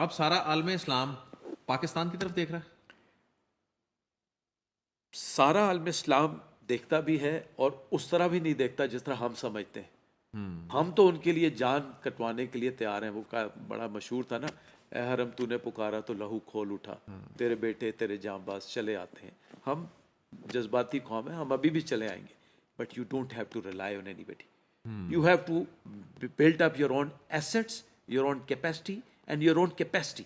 اب سارا عالم اسلام پاکستان کی طرف دیکھ رہا ہے. سارا عالم اسلام دیکھتا بھی ہے اور اس طرح بھی نہیں دیکھتا جس طرح ہم سمجھتے ہیں. ہم تو ان کے لیے جان کٹوانے کے لیے تیار ہیں. وہ بڑا مشہور تھا نا, اے حرم تو نے پکارا تو لہو کھول اٹھا, تیرے بیٹے تیرے جاں باز چلے آتے ہیں. ہم جذباتی قوم ہیں, ہم ابھی بھی چلے آئیں گے, but you don't have to rely on anybody. You have to build up your own assets, your own capacity and your own capacity.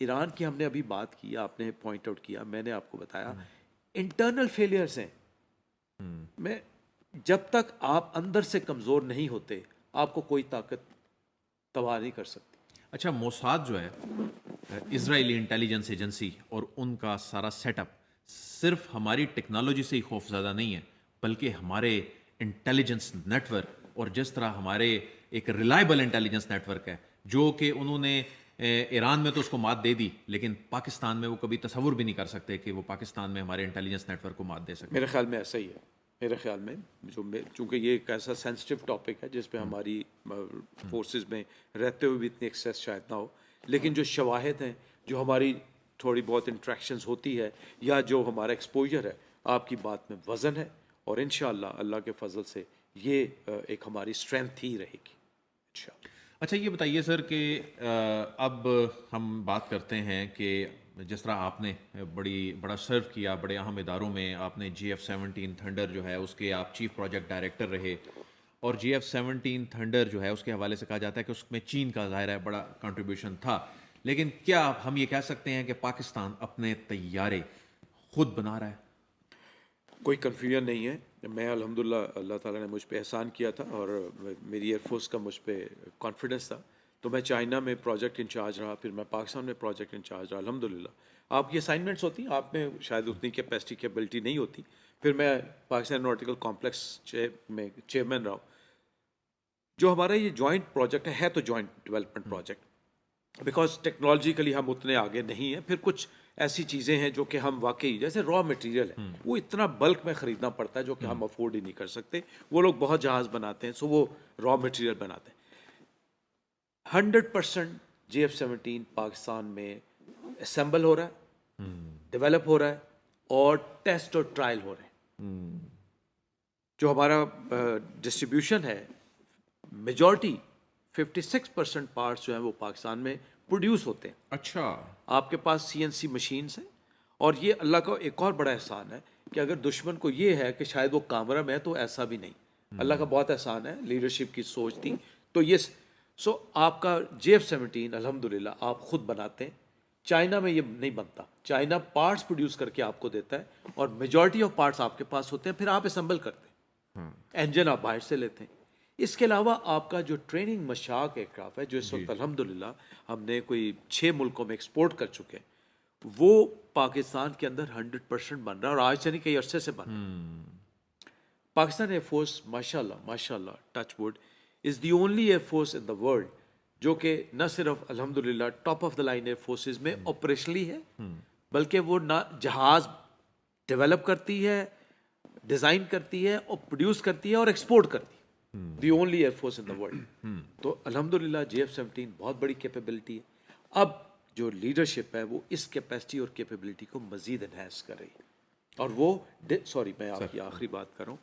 Iran کی ہم نے ابھی بات کی, آپ نے پوائنٹ آؤٹ کیا, میں نے آپ کو بتایا انٹرنل فیلئرز ہیں. میں جب تک آپ اندر سے کمزور نہیں ہوتے آپ کو کوئی طاقت تباہ نہیں کر سکتی. اچھا, موساد جو ہے اسرائیلی انٹیلیجنس ایجنسی, اور ان کا سارا سیٹ اپ صرف ہماری ٹیکنالوجی سے ہی خوف زدہ نہیں ہے, بلکہ ہمارے انٹیلیجنس نیٹ ورک, اور جس طرح ہمارے ایک ریلائبل انٹیلیجنس نیٹ ورک ہے جو کہ انہوں نے ایران میں تو اس کو مات دے دی, لیکن پاکستان میں وہ کبھی تصور بھی نہیں کر سکتے کہ وہ پاکستان میں ہمارے انٹیلیجنس نیٹ ورک کو مات دے سکے. میرے خیال میں ایسا ہی ہے. میرے خیال میں چونکہ یہ ایک ایسا سینسٹیو ٹاپک ہے جس پہ ہماری فورسز میں رہتے ہوئے بھی اتنی ایکسیس شاید نہ ہو, لیکن جو شواہد ہیں, جو ہماری تھوڑی بہت انٹریکشنز ہوتی ہے, یا جو ہمارا ایکسپوجر ہے, آپ کی بات میں وزن ہے, اور انشاءاللہ اللہ کے فضل سے یہ ایک ہماری اسٹرینتھ ہی رہے گی انشاءاللہ. اچھا, یہ بتائیے سر کہ اب ہم بات کرتے ہیں کہ جس طرح آپ نے بڑا سرو کیا بڑے اہم اداروں میں, آپ نے GF-17 تھنڈر جو ہے اس کے آپ چیف پروجیکٹ ڈائریکٹر رہے, اور GF-17 تھنڈر جو ہے اس کے حوالے سے کہا جاتا ہے کہ اس میں چین کا ظاہر ہے بڑا کنٹریبیوشن تھا, لیکن کیا ہم یہ کہہ سکتے ہیں کہ پاکستان اپنے طیارے خود بنا رہا ہے؟ کوئی کنفیوژن نہیں ہے. میں الحمدللہ اللہ تعالیٰ نے مجھ پہ احسان کیا تھا, اور میری ایئر فورس کا مجھ پہ کانفیڈنس تھا, تو میں چائنا میں پروجیکٹ انچارج رہا, پھر میں پاکستان میں پروجیکٹ انچارج رہا. الحمدللہ آپ کی اسائنمنٹس ہوتی ہیں, آپ میں شاید اتنی کیپیسٹی کیپبلٹی نہیں ہوتی. پھر میں پاکستان ایروناٹیکل کمپلیکس میں چیئرمین رہا. جو ہمارا یہ جوائنٹ پروجیکٹ ہے تو joint development project, because technologically ہم اتنے آگے نہیں ہیں. پھر کچھ ایسی چیزیں ہیں جو کہ ہم واقعی, جیسے را مٹیریل ہے, وہ اتنا بلک میں خریدنا پڑتا ہے جو کہ ہم افورڈ ہی نہیں کر سکتے. وہ لوگ بہت جہاز بناتے ہیں, سو وہ را مٹیریل بناتے ہیں. 100% GF-17 پاکستان میں اسمبل ہو رہا ہے, ڈیولپ ہو رہا ہے, اور ٹیسٹ اور ٹرائل ہو رہے ہیں. جو ہمارا ڈسٹریبیوشن ہے, میجورٹی 56% پارٹس جو ہیں وہ پاکستان میں پروڈیوس ہوتے ہیں. اچھا, آپ کے پاس CNC مشینز ہیں, اور یہ اللہ کا ایک اور بڑا احسان ہے کہ اگر دشمن کو یہ ہے کہ شاید وہ کامرہ میں ہے, تو ایسا بھی نہیں. اللہ کا بہت احسان ہے, لیڈرشپ کی سوچ تھی. تو یہ سو آپ کا GF-17 الحمدللہ آپ خود بناتے ہیں. چائنا میں یہ نہیں بنتا. چائنا پارٹس پروڈیوس کر کے آپ کو دیتا ہے, اور میجورٹی آف پارٹس آپ کے پاس ہوتے ہیں, پھر آپ اسمبل کرتے ہیں. انجن آپ باہر سے لیتے ہیں. اس کے علاوہ آپ کا جو ٹریننگ مشاق ایئرکرافٹ ہے, جو اس وقت الحمدللہ ہم نے کوئی 6 ملکوں میں ایکسپورٹ کر چکے ہیں, وہ پاکستان کے اندر 100% بن رہا ہے, اور آج سے نہیں کئی عرصے سے بن رہا ہے. پاکستان ایئر فورس ماشاءاللہ touch wood is the only air force in the world جو کہ نہ صرف الحمدللہ top of the line air forces میں آپریشنلی ہے, بلکہ وہ نہ جہاز ڈیولپ کرتی ہے, ڈیزائن کرتی ہے, اور پروڈیوس کرتی ہے, اور ایکسپورٹ کرتی ہے. دی only air force in the world. تو الحمدللہ GF-17 بہت بڑی کیپیبلٹی ہے. اب جو لیڈرشپ ہے وہ اس کیپیسٹی اور کیپیبلٹی کو مزید انہینس کر رہی ہے. اور وہ میں آپ کی آخری بات کروں,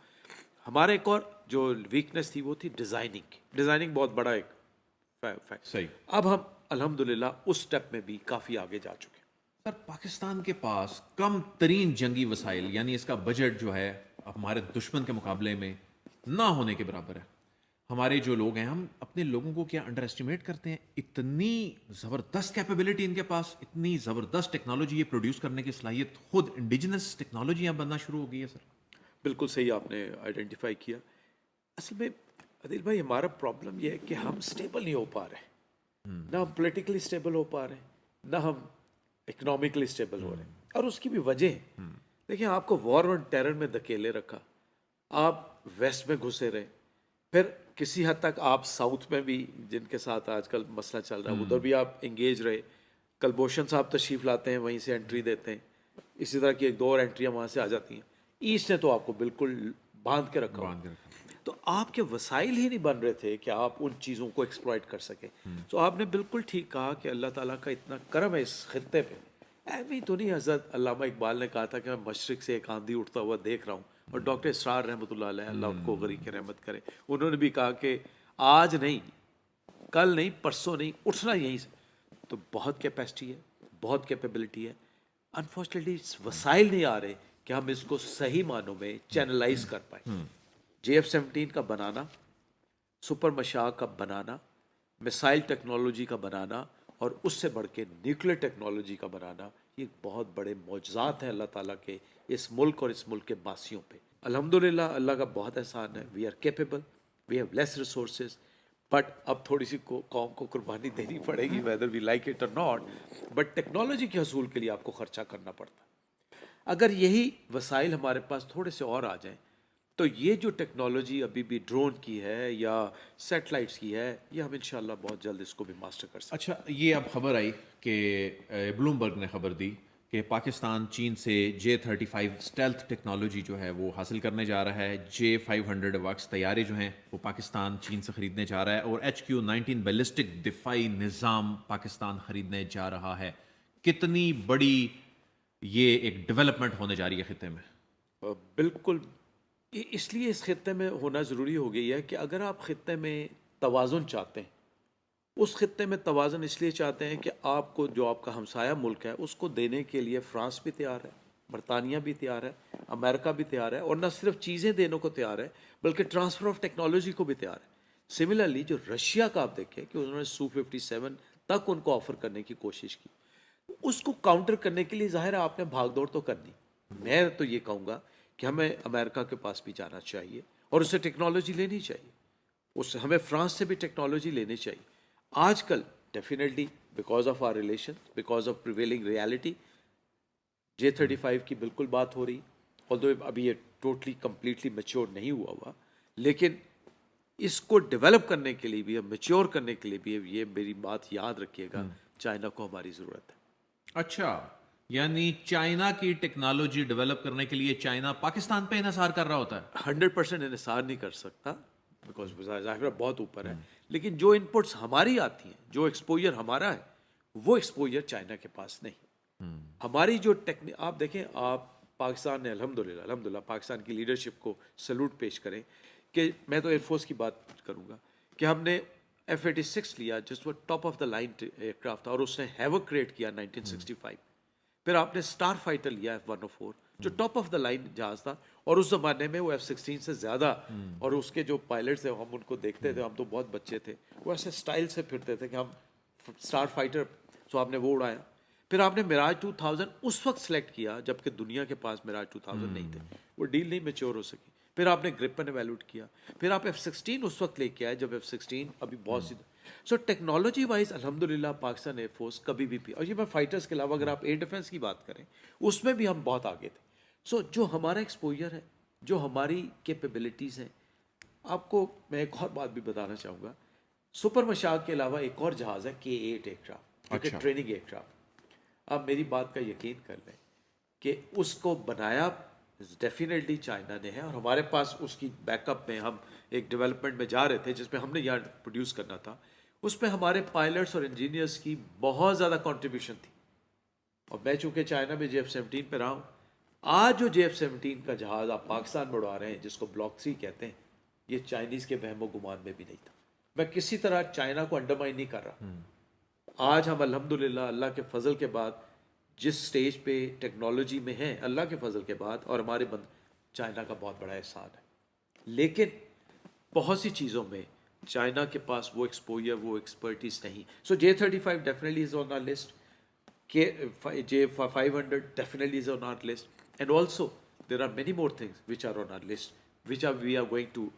ہمارا ایک اور جو ویکنیس تھی وہ تھی ڈیزائننگ بہت بڑا ایک فیکٹ. صحیح. اب ہم الحمدللہ اس سٹیپ میں بھی کافی آگے جا چکے ہیں. سر, پاکستان کے پاس کم ترین جنگی وسائل, یعنی اس کا بجٹ جو ہے ہمارے دشمن کے مقابلے میں نہ ہونے کے برابر ہے. ہمارے جو لوگ ہیں, ہم اپنے لوگوں کو کیا انڈر ایسٹیمیٹ کرتے ہیں؟ اتنی زبردست کیپیبلٹی ان کے پاس, اتنی زبردست ٹیکنالوجی یہ پروڈیوس کرنے کی صلاحیت, خود انڈیجنس ٹیکنالوجیاں بننا شروع ہو گئی ہے. سر, بالکل صحیح آپ نے آئیڈینٹیفائی کیا. اصل میں عادل بھائی ہمارا پرابلم یہ ہے کہ ہم اسٹیبل نہیں ہو پا رہے, نہ ہم پولیٹیکلی اسٹیبل ہو پا رہے ہیں, نہ ہم اکنامکلی اسٹیبل ہو رہے ہیں. اور اس کی بھی وجہ ہے, دیکھیں آپ کو وار آن ٹیرر میں دھکیلے رکھا, آپ ویسٹ میں گھسے رہے, پھر کسی حد تک آپ ساؤتھ میں بھی جن کے ساتھ آج کل مسئلہ چل رہا ہے ادھر بھی آپ انگیج رہے. کلبھوشن صاحب تشریف لاتے ہیں, وہیں سے انٹری دیتے ہیں, اسی طرح کی ایک دو اور انٹریاں وہاں سے آ جاتی ہیں. ایسٹ نے تو آپ کو بالکل باندھ کے رکھا. تو آپ کے وسائل ہی نہیں بن رہے تھے کہ آپ ان چیزوں کو ایکسپلائٹ کر سکیں. تو آپ نے بالکل ٹھیک کہا کہ اللہ تعالیٰ کا اتنا کرم ہے اس خطے پہ. ایویں تو نہیں. حضرت علامہ اقبال نے کہا تھا کہ میں مشرق سے ایک آندھی اٹھتا ہوا دیکھ رہا ہوں, اور ڈاکٹر اسرار رحمۃ اللہ علیہ, اللہ ان کو غریق رحمت کرے, انہوں نے بھی کہا کہ آج نہیں, کل نہیں, پرسوں نہیں, اٹھنا یہیں سے. تو بہت کیپیسٹی ہے, بہت کیپیبلٹی ہے. انفارچونیٹلی وسائل نہیں آ رہے کہ ہم اس کو صحیح معنوں میں چینلائز کر پائیں. JF-17 کا بنانا, سپر مشاع کا بنانا, میسائل ٹیکنالوجی کا بنانا, اور اس سے بڑھ کے نیوکلیر ٹیکنالوجی کا بنانا, یہ بہت بڑے معجزات ہیں اللہ تعالیٰ کے اس ملک اور اس ملک کے باسیوں پہ. الحمدللہ اللہ کا بہت احسان ہے. We are capable, we have less resources, but اب تھوڑی سی قوم کو قربانی دینی پڑے گی, whether we like it or not. But technology کے حصول کے لیے آپ کو خرچہ کرنا پڑتا ہے. اگر یہی وسائل ہمارے پاس تھوڑے سے اور آ جائیں تو یہ جو ٹیکنالوجی ابھی بھی ڈرون کی ہے یا سیٹلائٹس کی ہے, یہ ہم انشاءاللہ بہت جلد اس کو بھی ماسٹر کر سکتے ہیں. اچھا, یہ اب خبر آئی کہ بلومبرگ نے خبر دی کہ پاکستان چین سے J-35 اسٹیلتھ ٹیکنالوجی جو ہے وہ حاصل کرنے جا رہا ہے. J-500 وکس طیارے جو ہیں وہ پاکستان چین سے خریدنے جا رہا ہے, اور HQ-19 بیلسٹک دفاعی نظام پاکستان خریدنے جا رہا ہے. کتنی بڑی یہ ایک ڈیولپمنٹ ہونے جا رہی ہے خطے میں. بالکل, اس لیے اس خطے میں ہونا ضروری ہو گئی ہے کہ اگر آپ خطے میں توازن چاہتے ہیں, اس خطے میں توازن اس لیے چاہتے ہیں کہ آپ کو جو آپ کا ہمسایہ ملک ہے اس کو دینے کے لیے فرانس بھی تیار ہے, برطانیہ بھی تیار ہے, امریکہ بھی تیار ہے, اور نہ صرف چیزیں دینے کو تیار ہے بلکہ ٹرانسفر آف ٹیکنالوجی کو بھی تیار ہے. سملرلی جو رشیا کا آپ دیکھیں کہ انہوں نے Su-57 تک ان کو آفر کرنے کی کوشش کی, اس کو کاؤنٹر کرنے کے لیے ظاہر ہے آپ نے بھاگ دوڑ تو کرنی. میں تو یہ کہوں گا کہ ہمیں امریکہ کے پاس بھی جانا چاہیے اور اسے ٹیکنالوجی لینی چاہیے, اس سے ہمیں فرانس سے بھی ٹیکنالوجی لینی چاہیے. آج کل definitely because of our relation, because of prevailing reality, J-35 کی بالکل بات ہو رہی, although ابھی یہ ٹوٹلی کمپلیٹلی میچور نہیں ہوا, لیکن اس کو ڈیولپ کرنے کے لیے بھی, میچور کرنے کے لیے بھی, یہ میری بات یاد رکھیے گا, چائنا کو ہماری ضرورت ہے. اچھا, یعنی چائنا کی ٹیکنالوجی ڈیولپ کرنے کے لیے چائنا پاکستان پہ انحصار کر رہا ہوتا ہے. 100% انحصار نہیں کر سکتا بیکاز ظاہر بہت اوپر ہے, لیکن جو انپٹس ہماری آتی ہیں, جو ایکسپوجر ہمارا ہے, وہ ایکسپوجر چائنا کے پاس نہیں. ہماری جو آپ دیکھیں, آپ پاکستان نے الحمدللہ پاکستان کی لیڈرشپ کو سلوٹ پیش کریں کہ میں تو ایئر فورس کی بات کروں گا کہ ہم نے F-86 لیا, جس وہ top of the line aircraft تھا, اور اس نے ہیوک کریٹ کیا 1965. پھر آپ نے اسٹار فائٹر لیا F-104 جو ٹاپ آف دا لائن جہاز تھا, اور اس زمانے میں وہ F-16 سے زیادہ, اور اس کے جو پائلٹس تھے ہم ان کو دیکھتے تھے, ہم تو بہت بچے تھے, وہ ایسے سٹائل سے پھرتے تھے کہ ہم اسٹار فائٹر, سو آپ نے وہ اڑایا. پھر آپ نے میراج 2000 اس وقت سلیکٹ کیا جبکہ دنیا کے پاس میراج 2000 نہیں تھے, وہ ڈیل نہیں میچور ہو سکی. پھر آپ نے گرپن ایویلوٹ کیا, پھر آپ F-16 اس وقت لے کے آئے جب F-16 ابھی بہت سی. سو ٹیکنالوجی وائز الحمدللہ پاکستان ایئر فورس کبھی بھی, اور یہ میں فائٹرز کے علاوہ اگر آپ ایئر ڈیفنس کی بات کریں اس میں بھی ہم بہت آگے تھے. سو جو ہمارا ایکسپوجر ہے, جو ہماری کیپیبلٹیز ہیں, آپ کو میں ایک اور بات بھی بتانا چاہوں گا. سپر مشاع کے علاوہ ایک اور جہاز ہے K-8 aircraft, training aircraft. آپ میری بات کا یقین کر لیں کہ اس کو بنایا ڈیفینیٹلی چائنا نے ہے, اور ہمارے پاس اس کی بیک اپ میں ہم ایک ڈیولپمنٹ میں جا رہے تھے جس میں ہم نے یہاں پروڈیوس کرنا تھا. اس میں ہمارے پائلٹس اور انجینئرس کی بہت زیادہ کنٹریبیوشن تھی, اور میں چونکہ چائنا میں J-17 پہ رہا ہوں, آج جو J-17 کا جہاز آپ پاکستان میں اڑا رہے ہیں جس کو بلاک 3 کہتے ہیں, یہ چائنیز کے وہم و گمان میں بھی نہیں تھا. میں کسی طرح چائنا کو انڈرمائن نہیں کر رہا. آج ہم الحمدللہ اللہ کے فضل کے بعد جس سٹیج پہ ٹیکنالوجی میں ہیں, اللہ کے فضل کے بعد, اور ہمارے چائنا کا بہت بڑا احسان ہے. لیکن بہت سی چیزوں میں چائنا کے پاس وہ ایکسپوجر, وہ ایکسپرٹیز نہیں. سو J-35 definitely is on are list, J-500 definitely is on our list, and also there are many more things which are on our list which we are going to